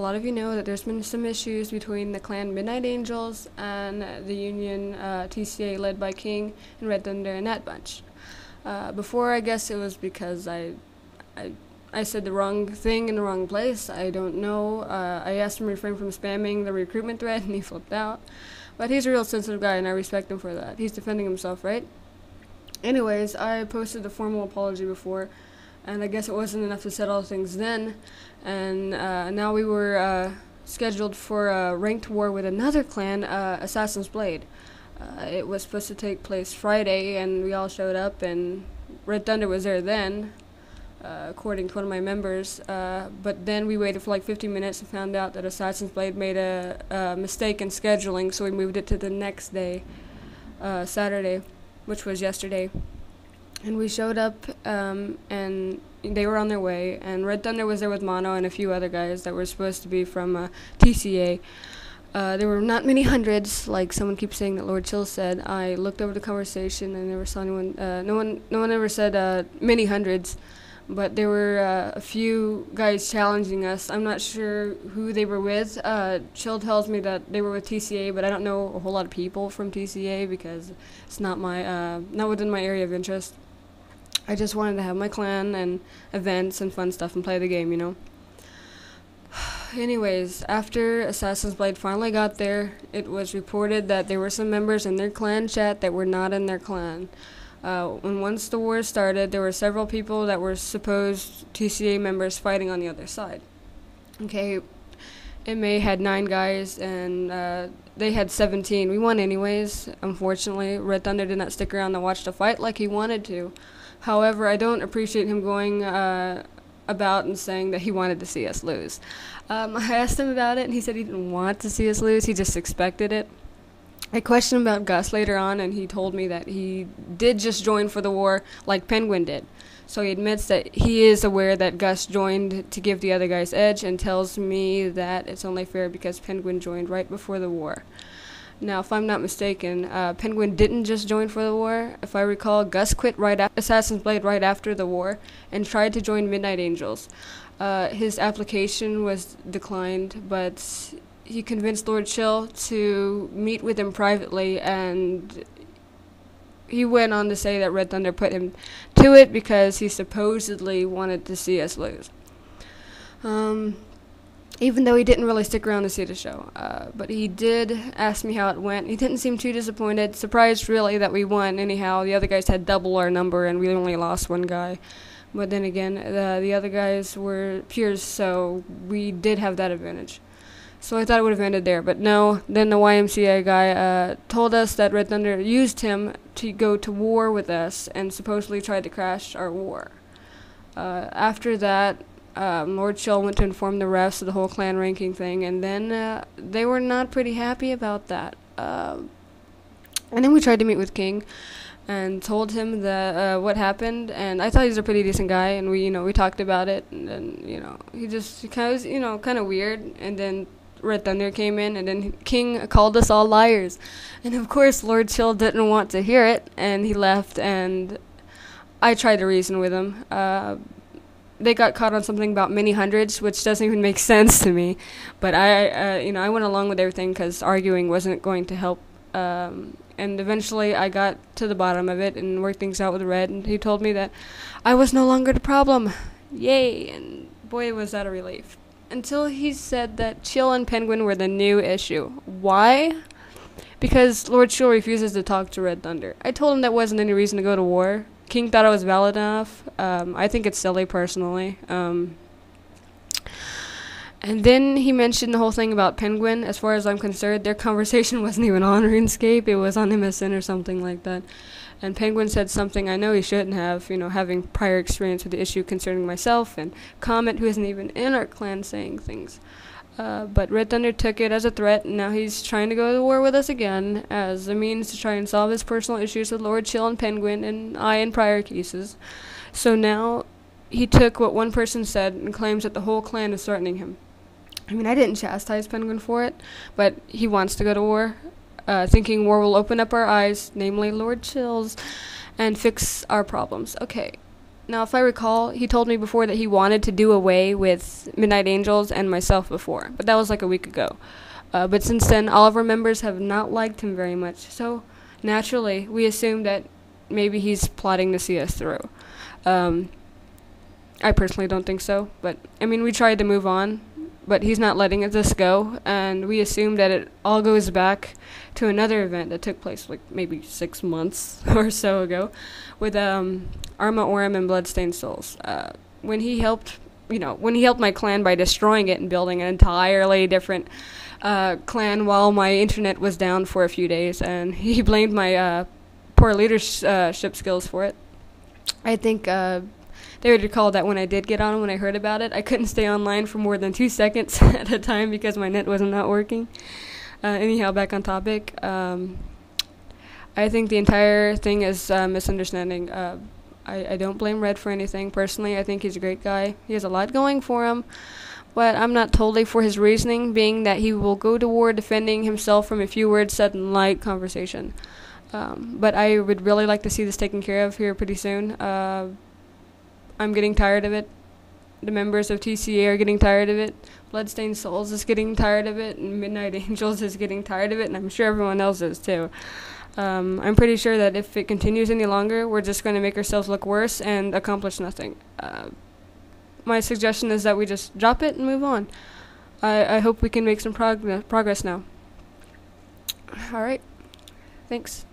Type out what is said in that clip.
lot of you know that there's been some issues between the clan Midnight Angels and the Union TCA led by King and Red Thunder and that bunch. Before, I guess it was because I said the wrong thing in the wrong place. I don't know. I asked him to refrain from spamming the recruitment thread, and he flipped out. But he's a real sensitive guy, and I respect him for that. He's defending himself, right? Anyways, I posted a formal apology before, and I guess it wasn't enough to settle things then. And now we were scheduled for a ranked war with another clan, Assassin's Blade. It was supposed to take place Friday, and we all showed up, and Red Thunder was there then, according to one of my members. But then we waited for like 50 minutes and found out that Assassin's Blade made a mistake in scheduling, so we moved it to the next day, Saturday, which was yesterday. And we showed up, and they were on their way, and Red Thunder was there with Mono and a few other guys that were supposed to be from TCA. There were not many hundreds, like someone keeps saying that Lord Chill said. I looked over the conversation and never saw anyone. No one ever said many hundreds, but there were a few guys challenging us. I'm not sure who they were with. Chill tells me that they were with TCA, but I don't know a whole lot of people from TCA because it's not my not within my area of interest. I just wanted to have my clan and events and fun stuff and play the game, you know. Anyways, after Assassin's Blade finally got there, it was reported that there were some members in their clan chat that were not in their clan. And once the war started, there were several people that were supposed TCA members fighting on the other side. Okay, MA had 9 guys, and they had 17. We won anyways, unfortunately. Red Thunder did not stick around to watch the fight like he wanted to. However, I don't appreciate him going about and saying that he wanted to see us lose. I asked him about it, and he said he didn't want to see us lose. He just expected it. I questioned him about Gus later on, and he told me that he did just join for the war like Penguin did. So he admits that he is aware that Gus joined to give the other guys edge, and tells me that it's only fair because Penguin joined right before the war. Now, if I'm not mistaken, Penguin didn't just join for the war. If I recall, Gus quit right after Assassin's Blade right after the war and tried to join Midnight Angels. His application was declined, but he convinced Lord Chill to meet with him privately, and he went on to say that Red Thunder put him to it because he supposedly wanted to see us lose. Even though he didn't really stick around to see the show. But he did ask me how it went. He didn't seem too disappointed. Surprised, really, that we won. Anyhow, the other guys had double our number, and we only lost one guy. But then again, the other guys were peers, so we did have that advantage. So I thought it would have ended there. But no, then the YMCA guy told us that Red Thunder used him to go to war with us and supposedly tried to crash our war. After that, Lord Chill went to inform the refs of the whole clan ranking thing, and then they were not pretty happy about that. And then we tried to meet with King and told him that what happened, and I thought he was a pretty decent guy, and we talked about it, and then he kind of was kind of weird, and then Red Thunder came in, and then King called us all liars, and of course Lord Chill didn't want to hear it, and he left, and I tried to reason with him. They got caught on something about many hundreds, which doesn't even make sense to me. But I went along with everything because arguing wasn't going to help. And eventually I got to the bottom of it and worked things out with Red, and he told me that I was no longer the problem. Yay! And boy, was that a relief. Until he said that Chill and Penguin were the new issue. Why? Because Lord Chill refuses to talk to Red Thunder. I told him that wasn't any reason to go to war. King thought it was valid enough. I think it's silly, personally. And then he mentioned the whole thing about Penguin. As far as I'm concerned, their conversation wasn't even on RuneScape. It was on MSN or something like that. And Penguin said something I know he shouldn't have, having prior experience with the issue concerning myself, and Comet, who isn't even in our clan, saying things. But Red Thunder took it as a threat, and now he's trying to go to war with us again as a means to try and solve his personal issues with Lord Chill and Penguin and I in prior cases. So now he took what one person said and claims that the whole clan is threatening him. I mean, I didn't chastise Penguin for it, but he wants to go to war, thinking war will open up our eyes, namely Lord Chill's, and fix our problems. Okay, Now, if I recall, he told me before that he wanted to do away with Midnight Angels and myself before, but that was like a week ago. But since then, all of our members have not liked him very much, so naturally, we assume that maybe he's plotting to see us through. I personally don't think so, but I mean, we tried to move on, but he's not letting us go, and we assume that it all goes back to another event that took place like maybe 6 months or so ago with Arma Orim and Bloodstained Souls. When he helped my clan by destroying it and building an entirely different clan while my internet was down for a few days, and he blamed my poor leadership skills for it. I think they would recall that when I did get on, when I heard about it, I couldn't stay online for more than 2 seconds at a time because my net was not working. Anyhow, back on topic. I think the entire thing is misunderstanding. I don't blame Red for anything. Personally, I think he's a great guy. He has a lot going for him, but I'm not totally for his reasoning, being that he will go to war defending himself from a few words said in light conversation. But I would really like to see this taken care of here pretty soon. I'm getting tired of it. The members of TCA are getting tired of it. Bloodstained Souls is getting tired of it, and Midnight Angels is getting tired of it, and I'm sure everyone else is too. I'm pretty sure that if it continues any longer, we're just going to make ourselves look worse and accomplish nothing. My suggestion is that we just drop it and move on. I hope we can make some progress now. Alright. Thanks.